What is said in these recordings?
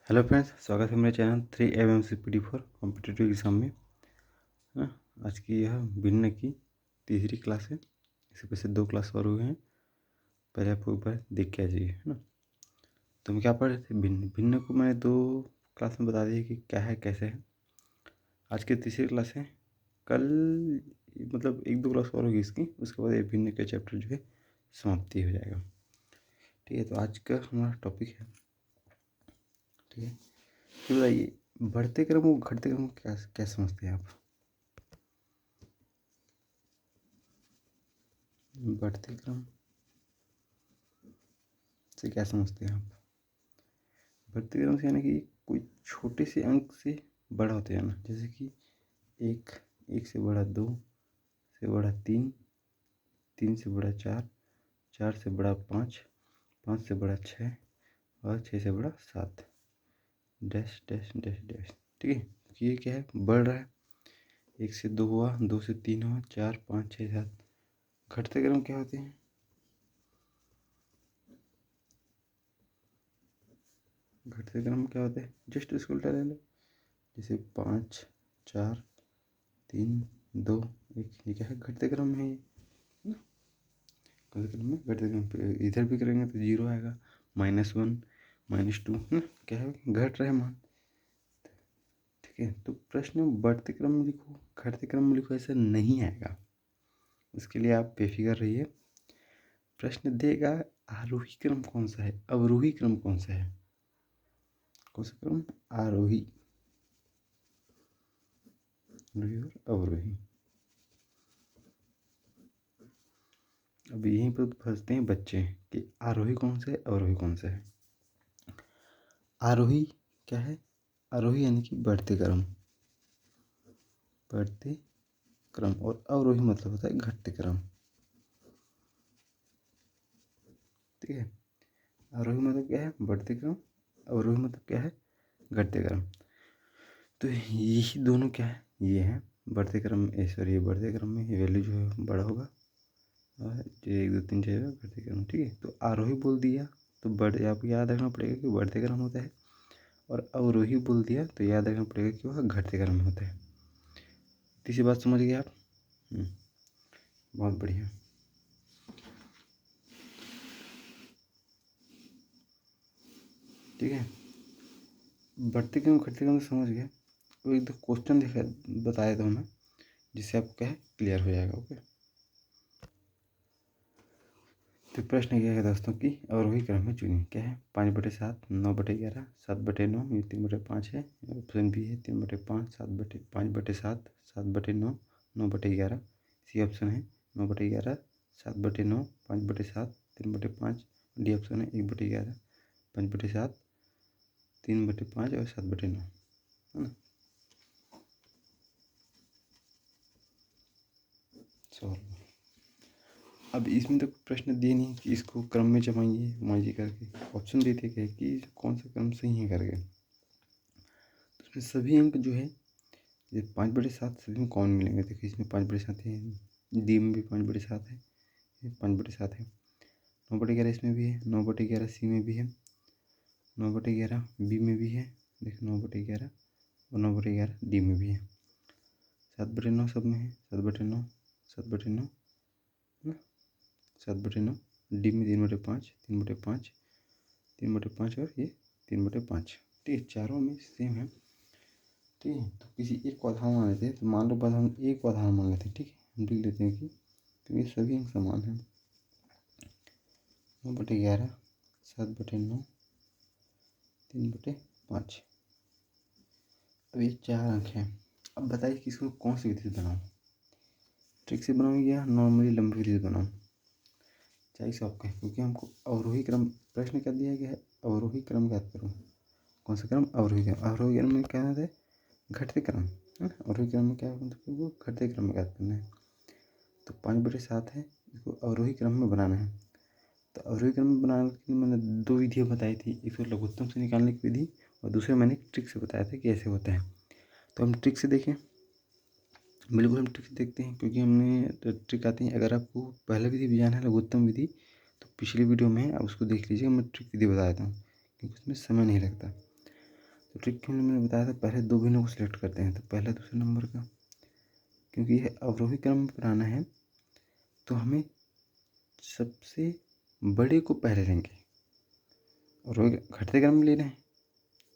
Hello friends, स्वागत है मेरे चैनल 3 ABMCPD4 कॉम्पिटिटिव एग्ज़ाम में। है ना। आज की यह भिन्न की तीसरी क्लास है। इससे पहले 2 क्लास और हुए हैं। पहले आपको एक बार देख के आ जाइए, है ना। तो हम क्या पढ़ रहे थे? भिन्न भिन्न को मैंने 2 क्लास में बता दिया कि क्या है, कैसे है। आज की तीसरी क्लास है। कल मतलब 1-2 क्लास और होगी इसकी, उसके बाद ये भिन्न का चैप्टर जो है समाप्ति हो जाएगा। ठीक है, तो आज का हमारा टॉपिक है, ठीक है। तो बताइए, बढ़ते क्रम को घटते क्रम को क्या क्या समझते हैं आप? बढ़ते क्रम से क्या समझते हैं आप? बढ़ते क्रम से यानी कि कोई छोटे से अंक से बड़ा होते जाना, जैसे कि 1, 1 से बड़ा 2, से बड़ा 3, 3 से बड़ा 4, 4 से बड़ा 5, 5 से बड़ा 6 और 6 से बड़ा 7, डैश डैश डैश डैश। ठीक है, तो ये क्या है? बढ़ रहा है। 1 से 2 हुआ, 2 से 3 हुआ, 4, 5, 6, 7। घटते क्रम क्या होते हैं? घटते क्रम क्या होते हैं? जस्ट इसको उल्टा ले लो, जैसे 5, 4, 3, 2, 1। ये क्या है? घटते क्रम है ये, ना। घटते क्रम में घटते क्रम पे इधर भी करेंगे तो 0 आएगा, -1, -2, है ना। क्या है? घट रहे मान। ठीक है, तो प्रश्न बढ़ते क्रम में लिखो, घटते क्रम में लिखो, ऐसा नहीं आएगा। उसके लिए आप बेफिक्र रहिए। प्रश्न देगा आरोही क्रम कौन सा है, अवरोही क्रम कौन सा है। कौन सा क्रम? आरोही, आरोही और अवरोही। अब यहीं पर फंसते हैं बच्चे कि आरोही कौन सा है, अवरोही कौन सा है। आरोही क्या है? आरोही यानी कि बढ़ते क्रम, बढ़ते क्रम। और अवरोही मतलब होता है घटते क्रम। ठीक है, आरोही मतलब क्या है? बढ़ते क्रम। अवरोही मतलब क्या है? घटते क्रम। तो यही दोनों क्या है? ये है बढ़ते क्रम, सॉरी, बढ़ते क्रम में ये वैल्यू जो है बड़ा होगा और जो 1, 2, 3 जाएगा बढ़ते क्रम। ठीक है, तो आरोही बोल दिया तो बढ़, आपको याद रखना पड़ेगा कि बढ़ते क्रम होता है। और अवरोही बोल दिया तो याद रखना पड़ेगा कि वह घटते क्रम में होता है। तीसरी बात समझ गए आप? बहुत बढ़िया। ठीक है, बढ़ते क्रम घटते क्रम समझ गए। तो एक दो क्वेश्चन दिखा बता देता हूँ मैं, जिससे आपको क्या है, क्लियर हो जाएगा। ओके, तो प्रश्न क्या है दोस्तों कि अवरोही क्रम में चुनिए। क्या है? 5/7, 9/11, 7/9, ये 3/5 है। ऑप्शन बी है 3/5, 5/7, 7/9, 9/11। सी ऑप्शन है 9/11, 7/9, 5/7, 3/5। डी ऑप्शन है 1/11, 5/7, 3/5 और 7/9, है ना। सॉल्व। अब इसमें तो प्रश्न दिए नहीं कि इसको क्रम में जमाइए घुमाइए करके, ऑप्शन देते क्या कि कौन सा क्रम सही है करके। तो इसमें सभी अंक जो है, ये 5/7 सभी में कौन मिलेंगे? देखिए, इसमें 5/7 है, डी में भी 5/7 है, ये 5/7 है। 9/11 इसमें भी है, 9/11 सी में भी है, 9/11 बी में भी है, देखो 9/11 और 9/11 डी में भी है। 7/9 सब में है, 7/9, 7/9, है ना। 7/9 डी में 3/5, 3/5, 3/5 और ये 3/5। ठीक है, चारों में सेम है। ठीक है, तो किसी एक को आधार मान लेते हैं। तो मान लो बस हम एक को आधार मान लेते हैं। ठीक है, हम लिख लेते हैं कि तो ये सभी अंक समान हैं। 9/11, 7/9, 3/5। अब ये 4 अंक हैं। अब बताइए कि इसको कौन सी विधि से बनाऊँ? ट्रिक से बनाऊँ या नॉर्मली लंबी विधि से बनाऊँ? चॉइस आपका है, क्योंकि हमको अवरोही क्रम प्रश्न क्या दिया गया है, अवरोही क्रम ज्ञात करो। कौन सा क्रम? अवरोही क्रम। अवरोही क्रम में क्या होता है? घटते क्रम, है ना। अवरोही क्रम में क्या मतलब वो घटते क्रम में ज्ञात करना है। तो 5/7 है, इसको अवरोही क्रम में बनाना है। तो अवरोही क्रम में बनाने के लिए मैंने 2 विधियाँ बताई थी, एक तो लघुत्तम से निकालने की विधि और दूसरा मैंने ट्रिक से बताया था कि ऐसे होता है। तो हम ट्रिक से देखें, बिल्कुल हम ट्रिक से देखते हैं, क्योंकि हमने तो ट्रिक आती है। अगर आपको पहले विधि भी जाना है, लघुत्तम विधि, तो पिछली वीडियो में आप उसको देख लीजिएगा। मैं ट्रिक विधि बता देता हूँ, क्योंकि उसमें समय नहीं लगता। तो ट्रिक के लिए मैंने बताया था पहले दो भिन्नों को सिलेक्ट करते हैं, तो पहला दूसरे नंबर का, क्योंकि यह अवरोही क्रम में बनाना है तो हमें सबसे बड़े को पहले लेंगे, अवरोही घटते क्रम में लेना है,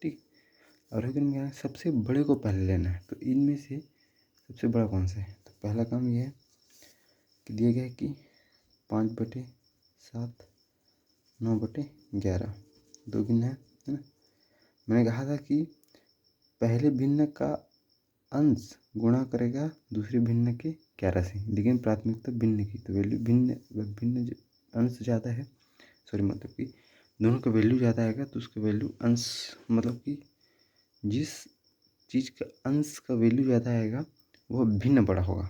ठीक। अवरोही क्रम में सबसे बड़े को पहले लेना है, तो इनमें से सबसे बड़ा कौन सा है। तो पहला काम यह है कि दिया गया है कि 5/7 9/11 दो भिन्न है ना। मैंने कहा था कि पहले भिन्न का अंश गुणा करेगा दूसरे भिन्न के 11 से, लेकिन प्राथमिकता भिन्न की, तो वैल्यू भिन्न भिन्न अंश ज़्यादा है, सॉरी मतलब कि दोनों का वैल्यू ज़्यादा आएगा तो उसका वैल्यू अंश, मतलब कि जिस चीज़ का अंश का वैल्यू ज़्यादा आएगा वह भिन्न बड़ा होगा।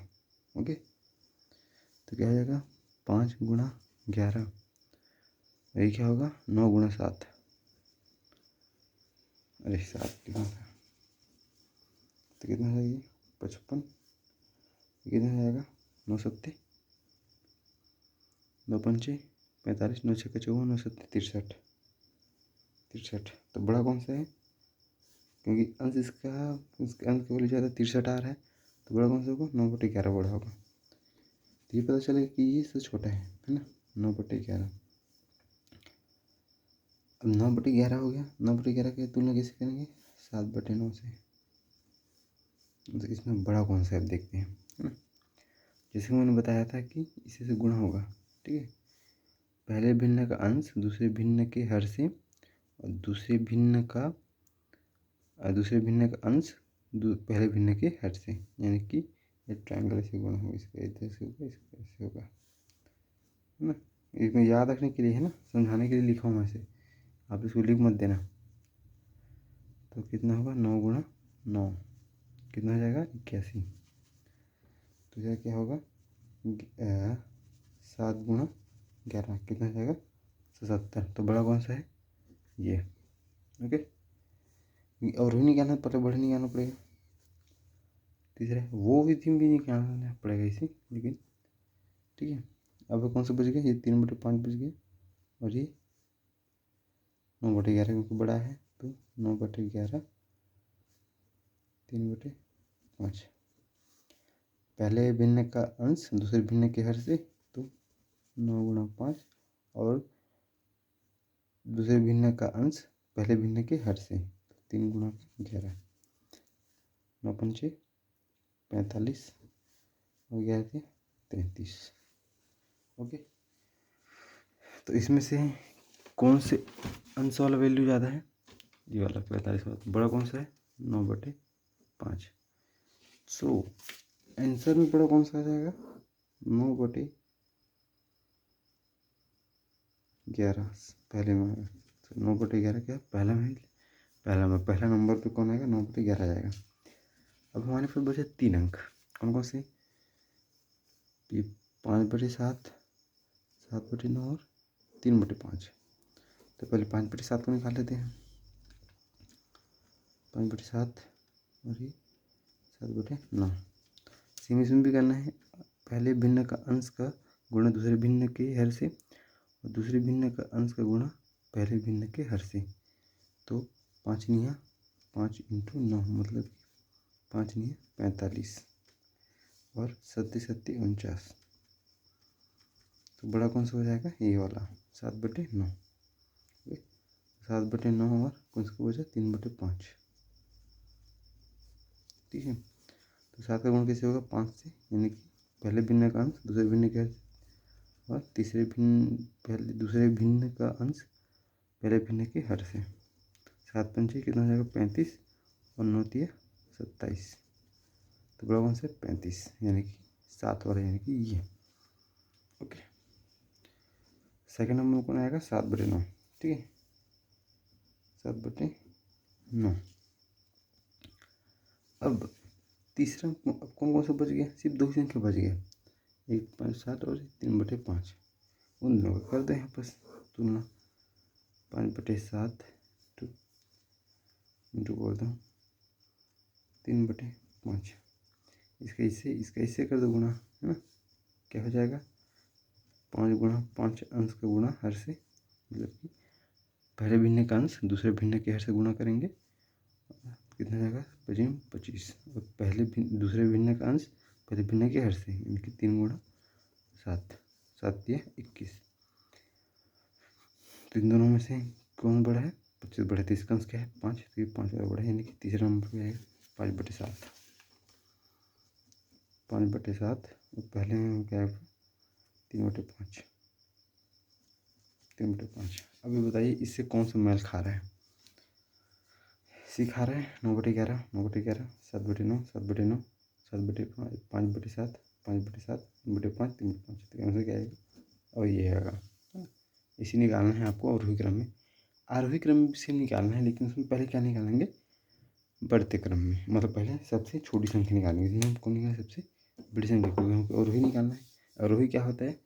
ओके, तो क्या हो जाएगा 5×11, वही क्या होगा 9×7, अरे 7 कितना था, तो कितना हो जाएगी 55, कितना हो जाएगा 9×7 2×5 45 9×6 54 9×7 63। तो बड़ा कौन सा है, क्योंकि अंश इसका अंश का वैल्यू ज़्यादा 63 आ रहा है, तो बड़ा कौन सा होगा 9/11 बड़ा होगा। तो ये पता चलेगा कि ये सबसे छोटा है ना 9/11। अब 9/11 हो गया, 9/11 की तुलना कैसे करेंगे 7/9 से, तो इसमें बड़ा कौन सा है देखते हैं, है ना। जैसे मैंने बताया था कि इसी से गुणा होगा, ठीक है। पहले भिन्न का अंश दूसरे भिन्न के हर से, और दूसरे भिन्न का अंश पहले भिन्न के हर से, यानी कि ये ट्रायंगल से गुणा होगा, इसका इधर से होगा, इसका ऐसे होगा, है ना। इसमें याद रखने के लिए है ना, समझाने के लिए लिखा हूँ मैं इसे, आप इसको लिख मत देना। तो कितना होगा 9×9 कितना हो जाएगा 81, तो यह क्या होगा 7×11 कितना हो जाएगा 77। तो बड़ा कौन सा है ये, ओके। और भी निकालना पहले बड़े निकालना पड़ेगा, तीसरा वो विधि भी निकालना पड़ेगा इसे, लेकिन ठीक है। अब कौन सा बच गया, ये 3/5 बच गया, और ये 9/11 क्योंकि बड़ा है, तो 9/11 3/5। पहले भिन्न का अंश दूसरे भिन्न के हर से, तो 9×5, और दूसरे भिन्न का अंश पहले भिन्न के हर से, 3×11 9×5 45 और 11 33। ओके, तो इसमें से कौन से अंश वाला वैल्यू ज़्यादा है, ये वाला 45 वाला, बड़ा कौन सा है 9/5। सो आंसर में बड़ा कौन सा आ जाएगा 9/11, पहले में 9/11 क्या पहला में, पहला नंबर पे कौन आएगा 9/11 आ जाएगा। अब हमारे पास बचे 3 अंक, कौन कौन से, ये 5/7 7/9 और 3/5। तो पहले 5/7 को निकाल लेते हैं, 5/7 और ये 7/9। सेम इसमें भी करना है, पहले भिन्न का अंश का गुणा दूसरे भिन्न के हर से, और दूसरे भिन्न का अंश का गुणा पहले भिन्न के हर से। तो 5×9 5×9 मतलब 5×9 45 और 7×7 49। तो बड़ा कौन सा हो जाएगा ये वाला 7/9, 7/9 और कौन सा बचा 3/5, ठीक है। तो 7 का गुण कैसे होगा 5 से, यानी कि पहले भिन्न का अंश दूसरे भिन्न के हर, और दूसरे भिन्न का अंश पहले भिन्न के हर से। 7×5 कितना हो जाएगा 35 और 9×3 27। तो बड़ा कौन सा 35, यानी कि 7 वाला, यानी कि ये, ओके। सेकेंड नंबर में कौन आएगा 7/9, ठीक है 7/9। अब तीसरा कौन कौन सा बच गया, सिर्फ 2 संख्या बच गया, 1/7 और 3/5। उन दोनों का कर दें यहाँ पर तुलना, 5/7 इंटू कर दो 3/5, इसका इससे कर दो गुणा, है ना। क्या हो जाएगा 5×5 अंश का गुणा हर से, मतलब कि पहले भिन्न का अंश दूसरे भिन्न के हर से गुणा करेंगे, कितना जाएगा 25। और पहले दूसरे भिन्न का अंश पहले भिन्न के हर से, इनकी 3 गुणा 7, 7 या 21। तो इन दोनों में से कौन बड़ा है? 25 बड़ा है। तो इसका अंश क्या है? 5। तो ये 5 बड़ा है, यानी कि तीसरा नंबर पे आएगा 5/7। 5/7 और पहले में क्या है? 3/5। 3/5। अभी बताइए इससे कौन सा मेल खा रहा है? सिखा रहा है 9/11, 9/11, 7/9, 7/9, 7/5, 5/7, 5/7, 3/5, 3/5। तो आंसर क्या आएगा? और ये आएगा। इसी निकालना है आपको आरोही क्रम में। आरोही क्रम में भी सेम निकालना है, लेकिन उसमें पहले क्या निकालेंगे? बढ़ते क्रम में, मतलब पहले सबसे छोटी संख्या निकालेंगे। इसमें हमको निकालना है सबसे बड़ी संख्या, क्योंकि हमको आरोही निकालना है। आरोही क्या होता है?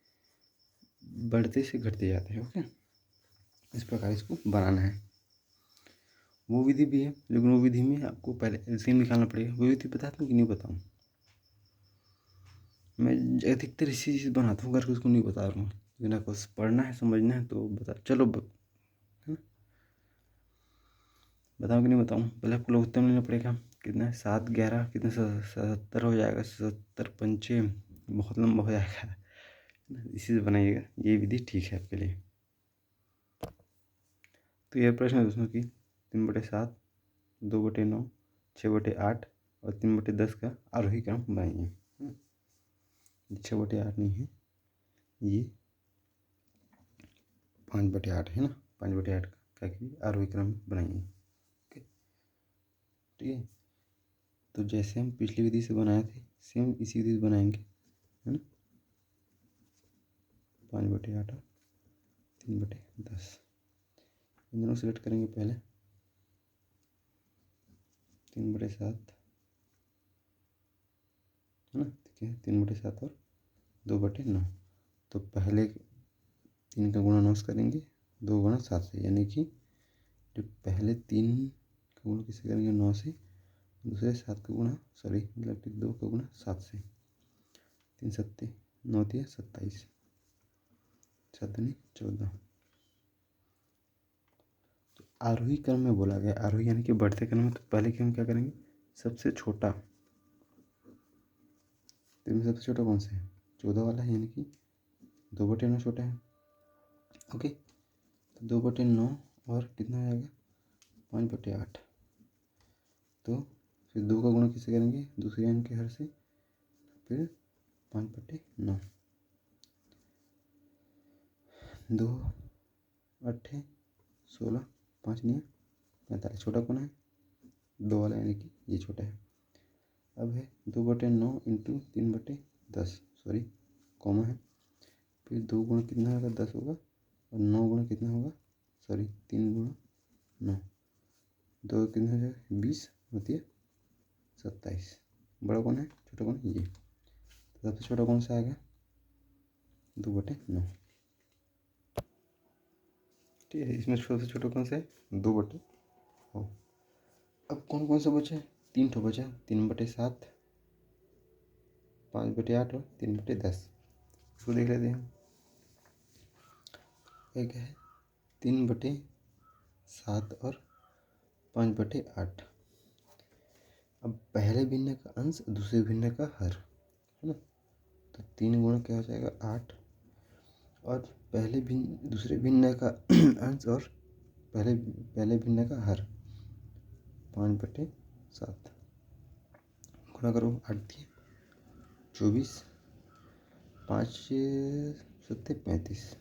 बढ़ते से घटते जाते हैं। ओके, इस प्रकार इसको बनाना है। वो विधि भी है, लेकिन वो विधि में आपको पहले एलसीएम निकालना पड़ेगा। वो विधि बताता हूँ कि नहीं बताऊँ? मैं अधिकतर इसी चीज़ बनाता हूँ करके, उसको नहीं बता रहा हूँ। लेकिन आपको पढ़ना है, समझना है तो बता। चलो है ना, बताऊँ कि नहीं बताऊँ? पहले आपको लघुत्तम लेना पड़ेगा। कितना है? 7 11 कितना? 70 हो जाएगा। 70 पंचे बहुत लंबा हो जाएगा। इसी से बनाइएगा, ये विधि ठीक है आपके लिए। तो यह प्रश्न है दोस्तों कि 3/7, 2/9, 6/8 और 3/10 का आरोही क्रम बनाइए। 6/8 नहीं है, ये 5/8 है ना। 5/8 का आरोही क्रम बनाइए। ओके, ठीक है। तो जैसे हम पिछली विधि से बनाए थे, सेम इसी विधि से बनाएंगे, है ना। 5/8 और 3/10 इन दोनों सेलेक्ट करेंगे। पहले 3/7 है ना, ठीक है। 3/7 और 2/9। तो पहले 3 का गुणा 9 से करेंगे, 2 गुणा 7 से, यानी कि जो पहले 3 का गुणा किससे करेंगे? 9 से। दूसरे 7 का गुणा, सॉरी मतलब कि 2 का गुणा 7 से। 3 7 9 3 27, 7 दूनी 14। तो आरोही क्रम में बोला गया, आरोही यानी कि बढ़ते क्रम में। तो पहले कि हम क्या करेंगे? सबसे छोटा, तो इनमें सबसे छोटा कौन सा है? 14 वाला है, यानी कि 2/9 छोटा है। ओके, तो 2/9 और कितना हो जाएगा? 5/8। तो फिर 2 का गुणा किससे करेंगे? दूसरे अंक के हर से, फिर 5/9। 2 8 16, 5 9 45। छोटा कौन है? 2 वाला, यानी कि ये छोटा है। अब है 2/9 इंटू 3/10, सॉरी कॉमा है। फिर 2 गुणा कितना होगा? 10 होगा। और 9 गुणा कितना होगा? सॉरी 3 गुणा 9, 2 कितना हो जाएगा? 20 होती है 27। बड़ा कौन है? छोटा कौन है? ये। तो सबसे छोटा कौन सा आएगा? 2/9। ठीक है, इसमें सबसे छोटा कौन सा है? 2/9। अब कौन कौन सा बचा है? 3 ठो बचा। 3/7, 5/8 और 3/10। इसको देख लेते हैं। एक है 3/7 और 5/8। अब पहले भिन्न का अंश दूसरे भिन्न का हर, है ना। तो 3 गुणा क्या हो जाएगा? 8। और पहले भिन्न दूसरे भिन्न का अंश और पहले भिन्न का हर 5/7। गुणा करो, 8 दिए 24, 5 7 35।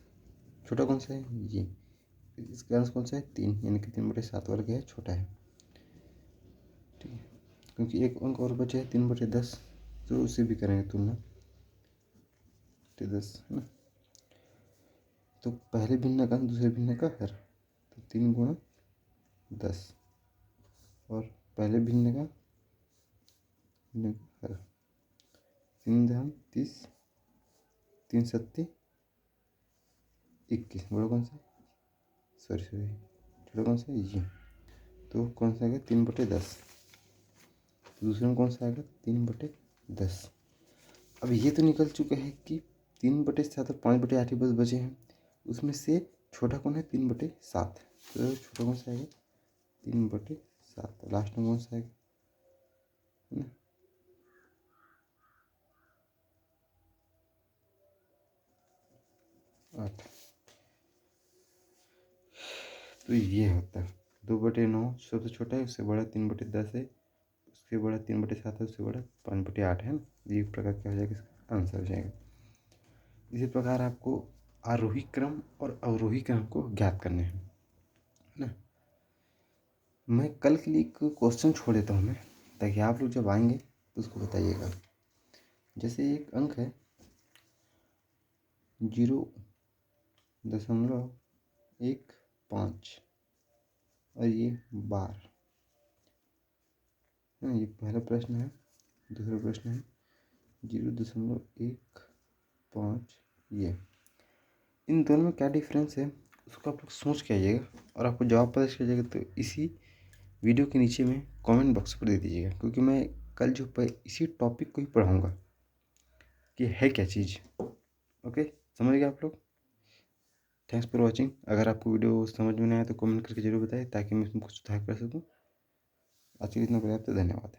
छोटा कौन सा है? ये। इसका अंश कौन सा है? 3, यानी कि 3/7 वाला क्या है? छोटा है। ठीक है, क्योंकि एक अंक और बचे है 3/10, तो उसे भी करेंगे तुलना। 10 है ना। तो पहले भिन्न का दूसरे भिन्न का हर, तो 3 गुणा 10 और पहले भिन्न का हर 3 30, 3 7 21। बड़ा कौन सा? सॉरी छोटा कौन सा है? ये। तो कौन सा आएगा? 3/10। दूसरे में कौन सा आएगा? 3/10। अब ये तो निकल चुका है कि 3/7 और 5/8 ही बस बचे हैं। उसमें से छोटा कौन है? 3/7। तो छोटा कौन सा आएगा? 3/7। 7, लास्ट में कौन सा है ना? 8। तो ये होता है 2/9 सबसे छोटा है, उससे बड़ा 3/10 है, उससे बड़ा 3/7 है, उससे बड़ा 5/8 है ना। ये एक प्रकार क्या हो जाएगा, इसका आंसर हो जाएगा। इसी प्रकार आपको आरोही क्रम और अवरोही क्रम को ज्ञात करने हैं, है ना। मैं कल के लिए एक क्वेश्चन छोड़ देता हूँ मैं, ताकि आप लोग जब आएंगे तो उसको बताइएगा। जैसे एक अंक है 0.15 और ये बार है ना। ये पहला प्रश्न है। दूसरा प्रश्न है 0.15 ये। इन दोनों में क्या डिफरेंस है उसको आप लोग सोच के आइएगा, और आपको जवाब पता चल जाएगा तो इसी वीडियो के नीचे में कमेंट बॉक्स पर दे दीजिएगा, क्योंकि मैं कल जो इसी टॉपिक को ही पढ़ाऊँगा कि है क्या चीज़। ओके, समझ गए आप लोग। Thanks for watching. अगर आपको वीडियो समझ में नहीं आया तो कमेंट करके जरूर बताएं, ताकि मैं इसमें कुछ सुधार कर सकूँ। आज के लिए इतना पर्याप्त है। धन्यवाद।